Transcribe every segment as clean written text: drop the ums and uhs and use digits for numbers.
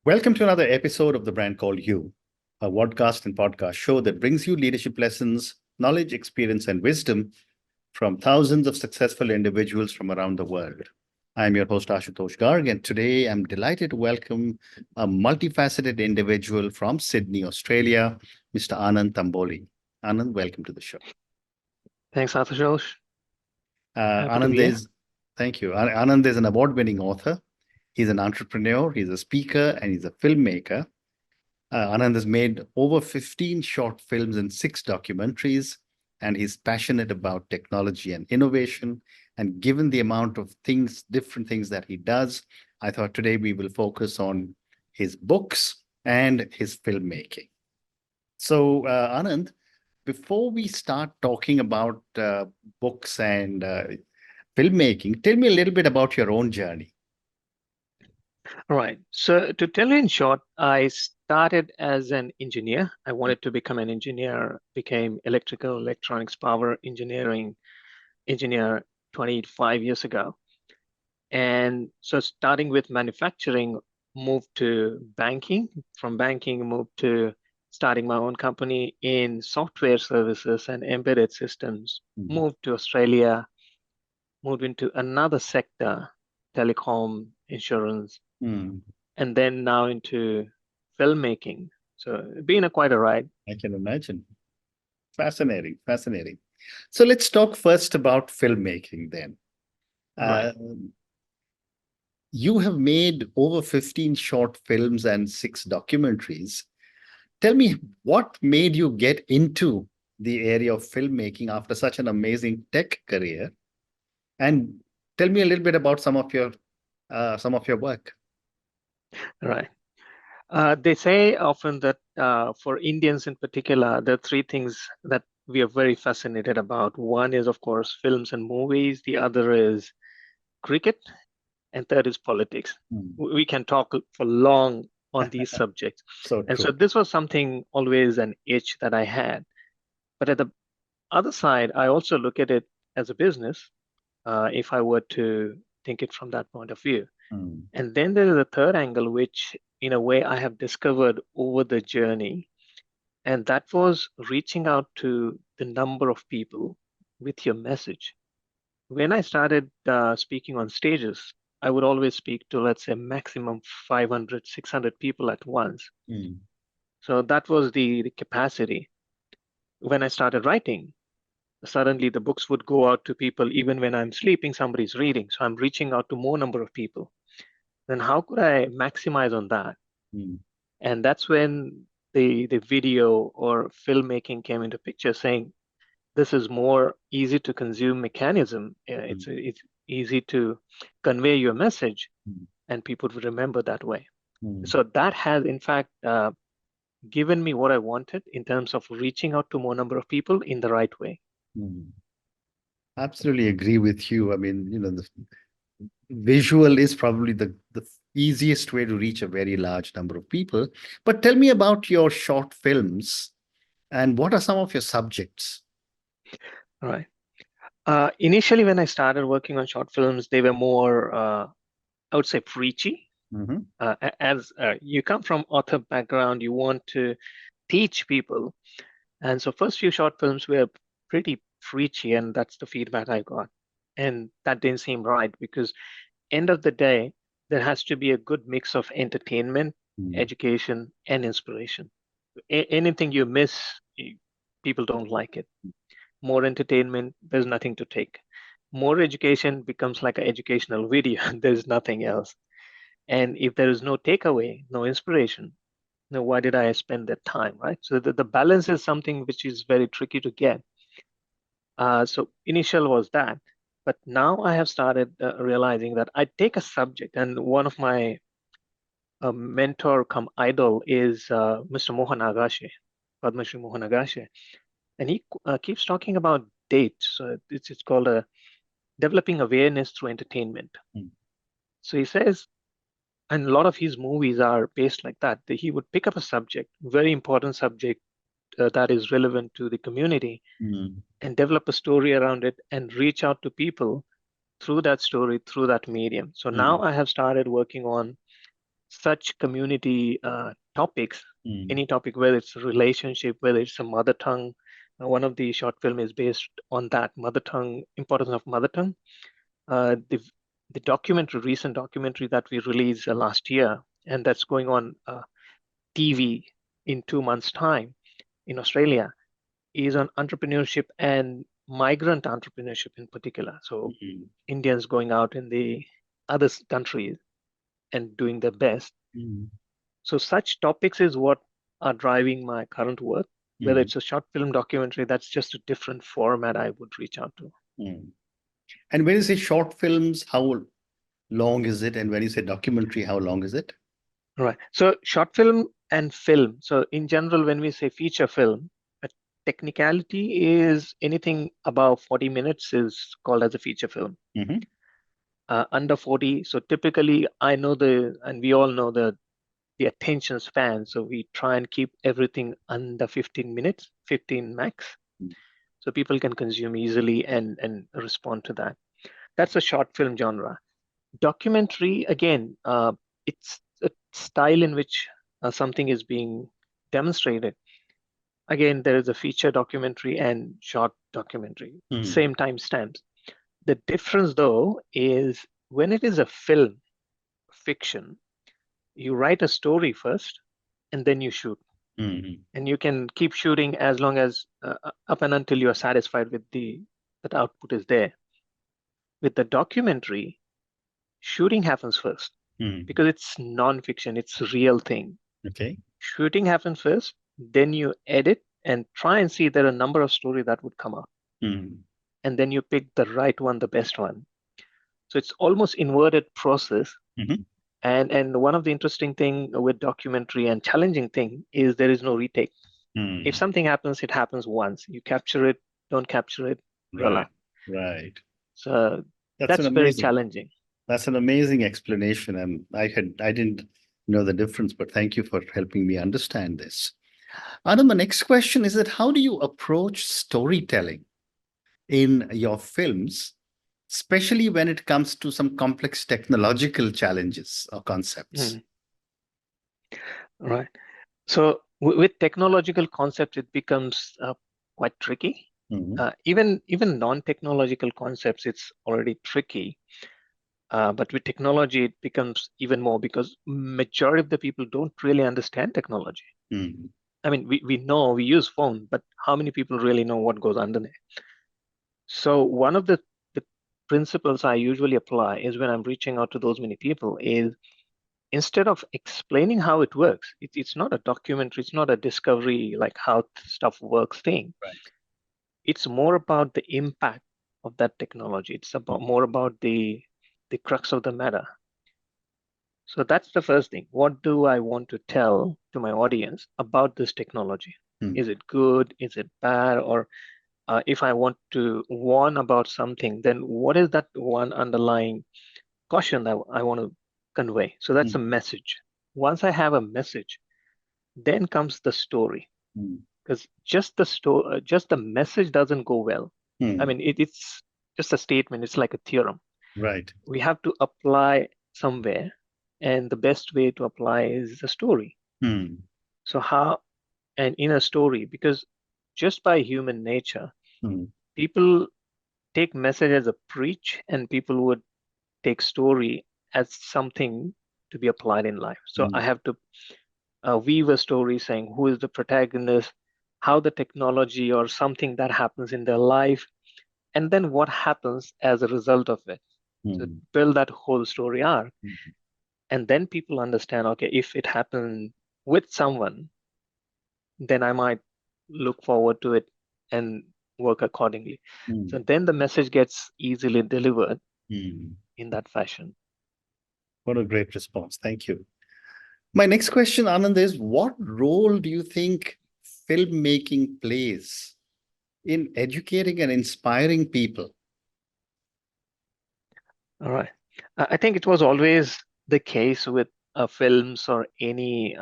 Welcome to another episode of The Brand Called You, a podcast and podcast show that brings you leadership lessons, knowledge, experience, and wisdom from thousands of successful individuals from around the world. I'm your host, Ashutosh Garg, and today I'm delighted to welcome a multifaceted individual from Sydney, Australia, Mr. Anand Tamboli. Anand, welcome to the show. Thanks, Ashutosh. Happy to Anand be here. thank you. Anand is an award-winning author. He's an entrepreneur, he's a speaker, and he's a filmmaker. Anand has made over 15 short films and 6 documentaries, and he's passionate about technology and innovation. And given the amount of different things that he does, I thought today we will focus on his books and his filmmaking. So, Anand, before we start talking about books and filmmaking, tell me a little bit about your own journey. Right. So, to tell you in short, I started as an engineer. I wanted to become an engineer, became electrical, electronics, power engineering engineer 25 years ago. And so, starting with manufacturing, moved to banking. From banking, moved to starting my own company in software services and embedded systems. Moved to Australia, moved into another sector, telecom, insurance, and then now into filmmaking. So it's been quite a ride. I can imagine. Fascinating, fascinating. So let's talk first about filmmaking then. Right. You have made over 15 short films and 6 documentaries. Tell me, what made you get into the area of filmmaking after such an amazing tech career? And tell me a little bit about some of your work. Right. They say often that for Indians in particular, there are three things that we are very fascinated about. One is, of course, films and movies. The other is cricket. And third is politics. We can talk for long on these subjects. So And true. so this was something always an itch that I had. But at the other side, I also look at it as a business, if I were to think it from that point of view. And then there is a third angle, which in a way I have discovered over the journey. And that was reaching out to the number of people with your message. When I started speaking on stages, I would always speak to, let's say, maximum 500, 600 people at once. So that was the capacity. When I started writing, suddenly the books would go out to people even when I'm sleeping, somebody's reading. So I'm reaching out to more number of people. Then how could I maximize on that? And that's when the video or filmmaking came into picture, saying this is more easy to consume mechanism. It's easy to convey your message, and people would remember that way. So that has, in fact, given me what I wanted in terms of reaching out to more number of people in the right way. Absolutely agree with you. I mean, the visual is probably the easiest way to reach a very large number of people. But tell me about your short films and what are some of your subjects? Right. Initially, when I started working on short films, they were more, I would say, preachy. As you come from author background, you want to teach people. And so first few short films were pretty preachy, and that's the feedback I got. And that didn't seem right because end of the day, there has to be a good mix of entertainment, education, and inspiration. Anything you miss, people don't like it. More entertainment, there's nothing to take. More education becomes like an educational video. There's nothing else. And if there is no takeaway, no inspiration, why did I spend that time, right? So the balance is something which is very tricky to get. So initial was that, but now I have started realizing that I take a subject, and one of my mentor come idol is Mr. Mohan Agashe, Padma Shri Mohan Agashe, and he keeps talking about dates. So it's called a developing awareness through entertainment. So he says, and a lot of his movies are based like that. He would pick up a subject, very important subject that is relevant to the community, and develop a story around it and reach out to people through that story, through that medium. So now I have started working on such community topics, any topic, whether it's a relationship, whether it's a mother tongue. One of the short film is based on that mother tongue, importance of mother tongue. The documentary, recent documentary that we released last year, and that's going on TV in 2 months' time in Australia, is on entrepreneurship and migrant entrepreneurship in particular. So Indians going out in the other countries and doing their best. So such topics is what are driving my current work. Whether it's a short film documentary, that's just a different format I would reach out to. And when you say short films, how long is it? And when you say documentary, how long is it? Right. So short film and film. So in general, when we say feature film, a technicality is anything above 40 minutes is called as a feature film. Under 40. So typically I know and we all know the attention span. So we try and keep everything under 15 minutes, 15 max. So people can consume easily and respond to that. That's a short film genre. Documentary, again, it's a style in which something is being demonstrated. Again, there is a feature documentary and short documentary, same timestamps. The difference, though, is when it is a film, fiction, you write a story first and then you shoot. And you can keep shooting as long as up and until you are satisfied with that output is there. With the documentary, shooting happens first because it's non-fiction, it's a real thing. Okay. Shooting happens first, then you edit and try and see there are a number of stories that would come out. And then you pick the right one, the best one. So it's almost inverted process. And one of the interesting thing with documentary and challenging thing is there is no retake. If something happens, it happens once. You capture it, don't capture it, voila. Right. So that's very challenging. That's an amazing explanation. And I didn't know the difference, but thank you for helping me understand this. Anand, the next question is that how do you approach storytelling in your films, especially when it comes to some complex technological challenges or concepts? Right. So with technological concepts, it becomes quite tricky. Even non-technological concepts, it's already tricky. But with technology, it becomes even more because majority of the people don't really understand technology. I mean, we know we use phone, but how many people really know what goes underneath? So one of the principles I usually apply is when I'm reaching out to those many people is instead of explaining how it works, it's not a documentary, it's not a discovery like how stuff works thing. Right. It's more about the impact of that technology. It's more about the crux of the matter. So that's the first thing. What do I want to tell to my audience about this technology? Is it good? Is it bad? Or if I want to warn about something, then what is that one underlying caution that I want to convey? So that's a message. Once I have a message, then comes the story. Because just the message doesn't go well. I mean, it's just a statement. It's like a theorem. Right. We have to apply somewhere, and the best way to apply is the story. So how, and in a story, because just by human nature, people take message as a preach, and people would take story as something to be applied in life. So I have to weave a story saying who is the protagonist, how the technology or something that happens in their life, and then what happens as a result of it. So build that whole story arc. And then people understand, okay, if it happened with someone, then I might look forward to it and work accordingly. So then the message gets easily delivered in that fashion. What a great response. Thank you. My next question, Anand, is what role do you think filmmaking plays in educating and inspiring people? All right. I think it was always the case with films or any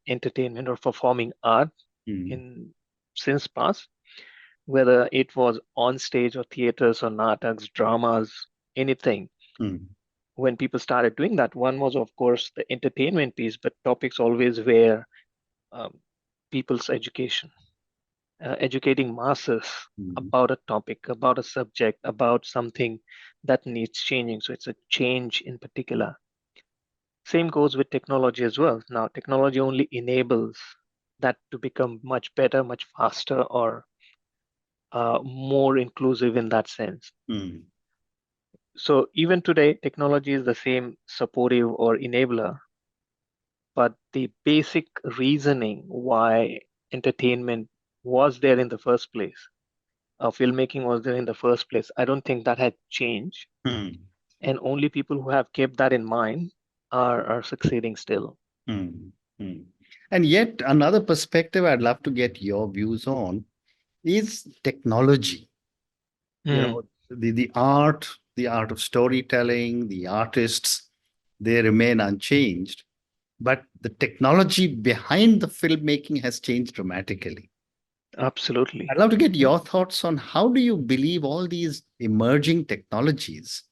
entertainment or performing art since past, whether it was on stage or theaters or nataks, dramas, anything. when people started doing that, one was, of course, the entertainment piece, but topics always were um, people's education, educating masses about a topic, about a subject, about something that needs changing. So it's a change in particular. Same goes with technology as well. Now, technology only enables that to become much better, much faster, or more inclusive in that sense. So even today, technology is the same supportive or enabler, but the basic reasoning why entertainment was there in the first place, filmmaking was there in the first place, I don't think that had changed. And only people who have kept that in mind are succeeding still. And yet, another perspective I'd love to get your views on is technology. You know, the art of storytelling, the artists, they remain unchanged, but the technology behind the filmmaking has changed dramatically. Absolutely. I'd love to get your thoughts on how do you believe all these emerging technologies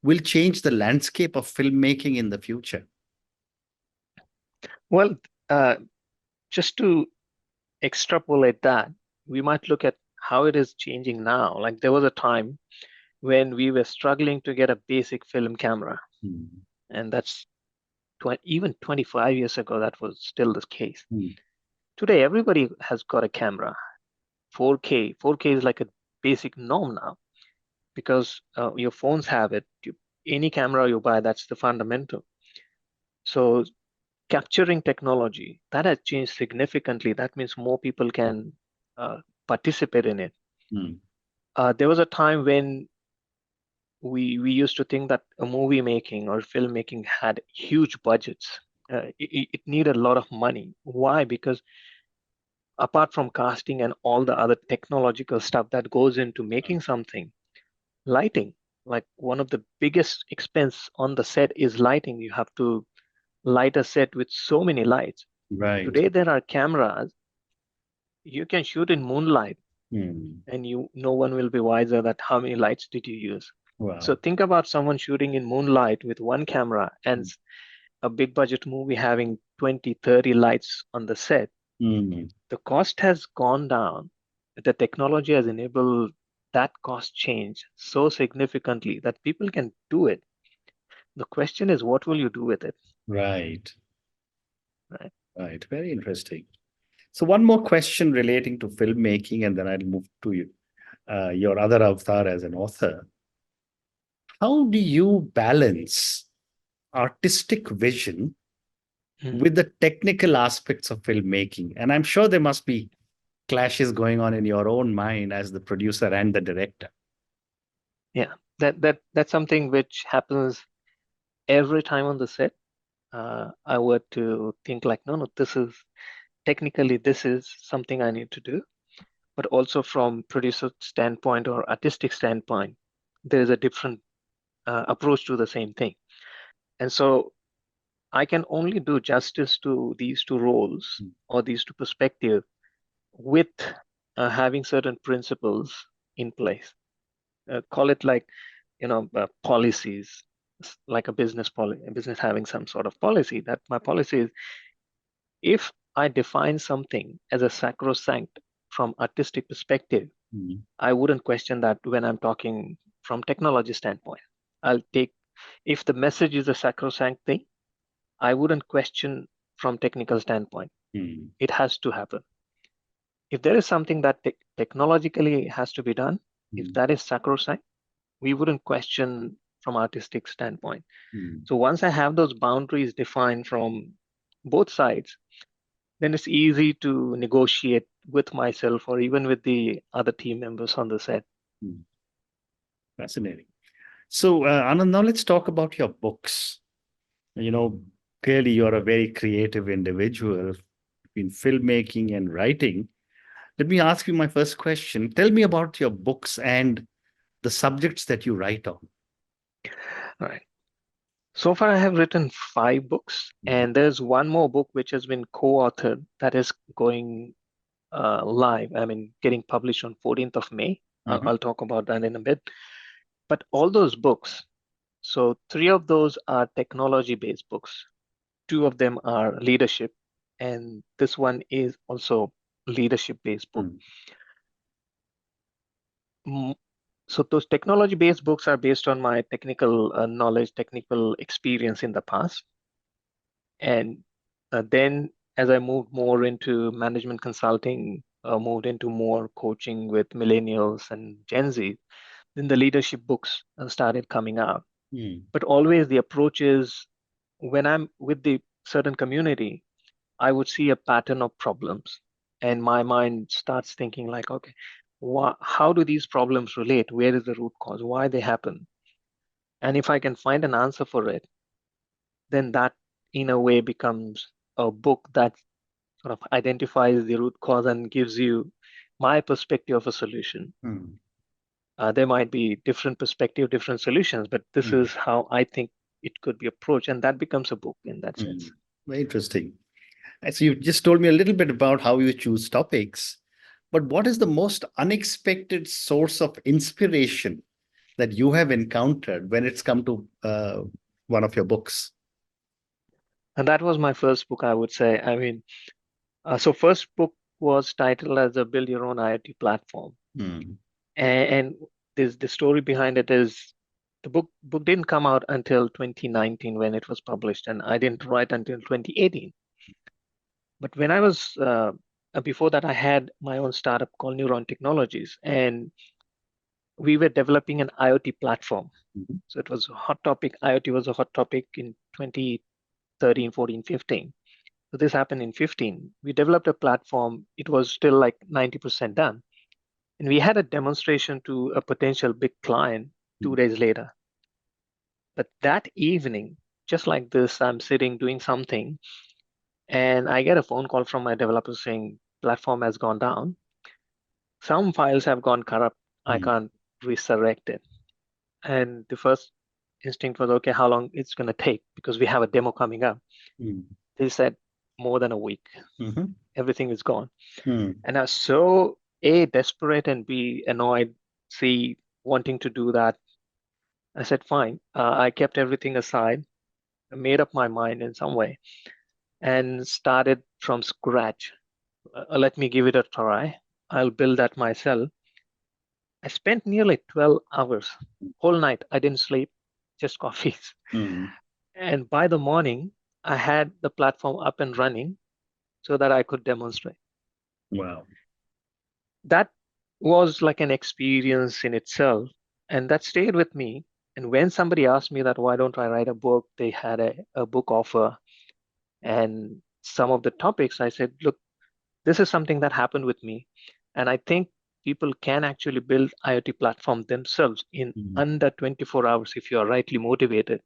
will change the landscape of filmmaking in the future? Well, just to extrapolate that, we might look at how it is changing now. Like there was a time when we were struggling to get a basic film camera, and that's even 25 years ago, that was still the case. Today, everybody has got a camera. 4K is like a basic norm now because your phones have it. Any camera you buy, that's the fundamental. So capturing technology, that has changed significantly. That means more people can participate in it. There was a time when we used to think that a movie making or filmmaking had huge budgets. It needed a lot of money. Why? Because apart from casting and all the other technological stuff that goes into making something, lighting, like one of the biggest expense on the set is lighting. You have to light a set with so many lights. Right. Today there are cameras, you can shoot in moonlight and no one will be wiser that how many lights did you use. Wow. So think about someone shooting in moonlight with one camera and a big budget movie having 20, 30 lights on the set. The cost has gone down. The technology has enabled that cost change so significantly that people can do it. The question is, what will you do with it? Right. Right. Right. Very interesting. So one more question relating to filmmaking, and then I'll move to you, your other avatar as an author. How do you balance artistic vision with the technical aspects of filmmaking? And I'm sure there must be clashes going on in your own mind as the producer and the director. Yeah, that's something which happens every time on the set. I were to think like, no, this is technically this is something I need to do, but also from producer standpoint or artistic standpoint, there is a different approach to the same thing. And so I can only do justice to these two roles or these two perspectives with having certain principles in place. Call it like, policies, like a business policy, a business having some sort of policy. That my policy is, if I define something as a sacrosanct from artistic perspective, I wouldn't question that when I'm talking from technology standpoint. I'll take, if the message is a sacrosanct thing, I wouldn't question from technical standpoint. It has to happen. If there is something that technologically has to be done, if that is sacrosanct, we wouldn't question from artistic standpoint. So once I have those boundaries defined from both sides, then it's easy to negotiate with myself or even with the other team members on the set. Fascinating. So, Anand, now let's talk about your books. You know, clearly you're a very creative individual in filmmaking and writing. Let me ask you my first question. Tell me about your books and the subjects that you write on. All right. So far, I have written 5 books, and there's one more book which has been co-authored that is going live. I mean, getting published on 14th of May. I'll talk about that in a bit. But all those books, So 3 of those are technology-based books. 2 of them are leadership, and this one is also leadership-based book. So those technology-based books are based on my technical knowledge, technical experience in the past. And then as I moved more into management consulting, moved into more coaching with millennials and Gen Z, then the leadership books started coming out. But always the approach is when I'm with the certain community, I would see a pattern of problems, and my mind starts thinking like, okay, how do these problems relate? Where is the root cause? Why they happen? And if I can find an answer for it, then that in a way becomes a book that sort of identifies the root cause and gives you my perspective of a solution. There might be different perspective, different solutions, but this is how I think it could be approached, and that becomes a book in that sense. Very interesting. So you just told me a little bit about how you choose topics, but what is the most unexpected source of inspiration that you have encountered when it's come to one of your books? And that was my first book, I would say. I mean, so first book was titled as a Build Your Own IoT Platform. And the story behind it is the book didn't come out until 2019 when it was published, and I didn't write until 2018. But when I was before that, I had my own startup called Neuron Technologies, and we were developing an IoT platform. So it was a hot topic. IoT was a hot topic in 2013, 14, 15. So this happened in 15. We developed a platform. It was still like 90% done. And we had a demonstration to a potential big client 2 days later. But that evening, just like this, I'm sitting doing something, and I get a phone call from my developer saying platform has gone down. Some files have gone corrupt. I can't resurrect it. And the first instinct was, okay, how long it's going to take? Because we have a demo coming up. They said more than a week. Everything is gone. And I was so A, desperate, and B, annoyed, C, wanting to do that. I said, fine. I kept everything aside, made up my mind in some way, and started from scratch. Let me give it a try. I'll build that myself. I spent nearly 12 hours, whole night. I didn't sleep, just coffees. And by the morning, I had the platform up and running so that I could demonstrate. Wow. That was like an experience in itself, and that stayed with me. And when somebody asked me that, why don't I write a book? They had a book offer. And some of the topics, I said, look, this is something that happened with me. And I think people can actually build IoT platform themselves in under 24 hours if you are rightly motivated.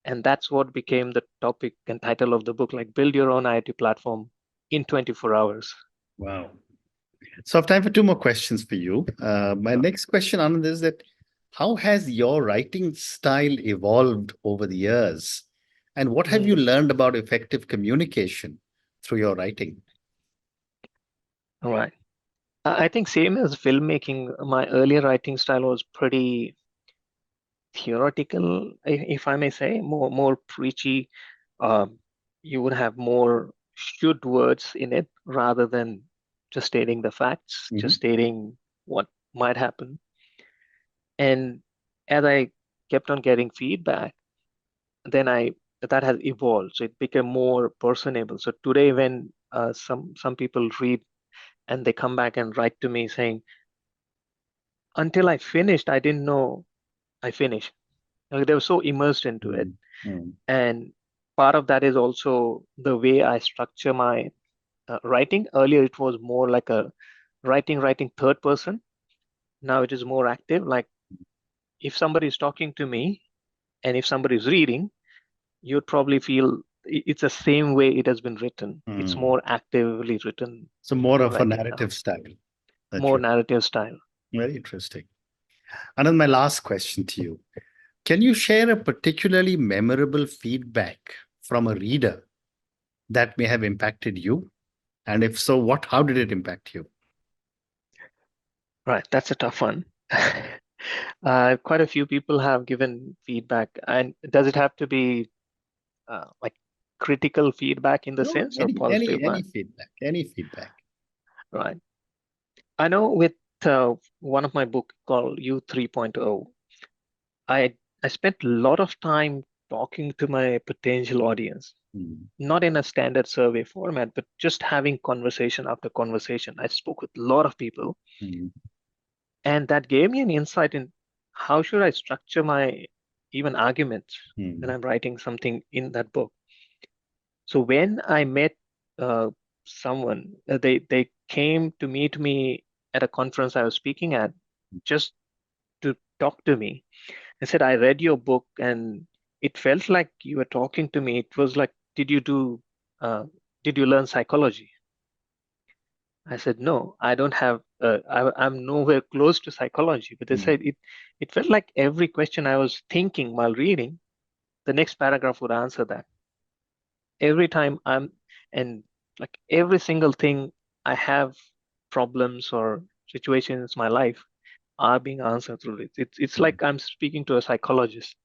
And that's what became the topic and title of the book, like build your own IoT platform in 24 hours. Wow. So I have time for 2 more questions for you. My next question, Anand, is that how has your writing style evolved over the years? And what have you learned about effective communication through your writing? All right. I think same as filmmaking, my earlier writing style was pretty theoretical, if I may say, more preachy. You would have more should words in it rather than just stating the facts, just stating what might happen. And as I kept on getting feedback, then that has evolved. So it became more personable. So today, when some people read and they come back and write to me saying, until I finished, I didn't know I finished. Like, they were so immersed into it. And part of that is also the way I structure my writing. Earlier, it was more like a writing third person. Now it is more active. Like if somebody is talking to me and if somebody is reading, you'd probably feel it's the same way it has been written. It's more actively written. So more of a narrative style. More narrative style. Very interesting. Anand, my last question to you. Can you share a particularly memorable feedback from a reader that may have impacted you? And if so, how did it impact you? Right, that's a tough one. Quite a few people have given feedback. And does it have to be like critical feedback in the No, sense or positive any one? feedback, any feedback. Right. I know with one of my book called You 3.0, I I spent a lot of time talking to my potential audience, Mm, not in a standard survey format, but just having conversation after conversation. I spoke with a lot of people, mm, and that gave me an insight in how should I structure my even arguments when mm, I'm writing something in that book. So when I met someone, they came to meet me at a conference I was speaking at, just to talk to me. I said, I read your book and it felt like you were talking to me. It was like, uh, did you learn psychology? I said, no, I don't have, I'm nowhere close to psychology. But they mm, said it felt like every question I was thinking while reading, the next paragraph would answer that. Every time and like every single thing I have problems or situations in my life are being answered through it. It's mm, like I'm speaking to a psychologist,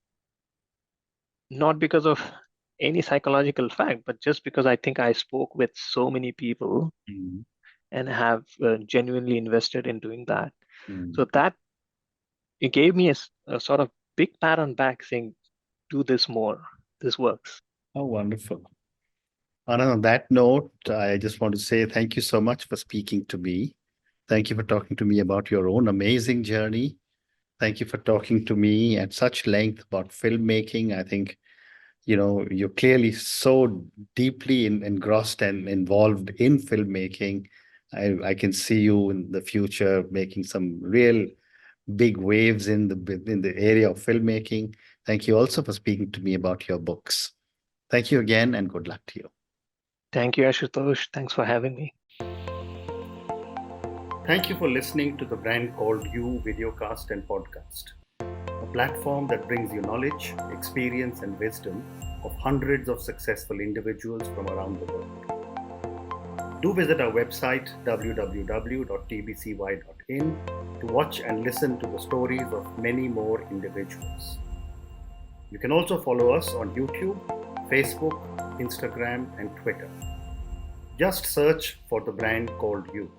not because of any psychological fact, but just because I think I spoke with so many people mm, and have genuinely invested in doing that. mm. So that it gave me a sort of big pat on back saying, do this more. This works. Oh, wonderful. Anand, on that note, I just want to say thank you so much for speaking to me. Thank you for talking to me about your own amazing journey. Thank you for talking to me at such length about filmmaking. I think, you're clearly so deeply engrossed and involved in filmmaking. I can see you in the future making some real big waves in the area of filmmaking. Thank you also for speaking to me about your books. Thank you again and good luck to you. Thank you, Ashutosh. Thanks for having me. Thank you for listening to the Brand Called You videocast and podcast, a platform that brings you knowledge, experience, and wisdom of hundreds of successful individuals from around the world. Do visit our website www.tbcy.in to watch and listen to the stories of many more individuals. You can also follow us on YouTube, Facebook, Instagram, and Twitter. Just search for the Brand Called You.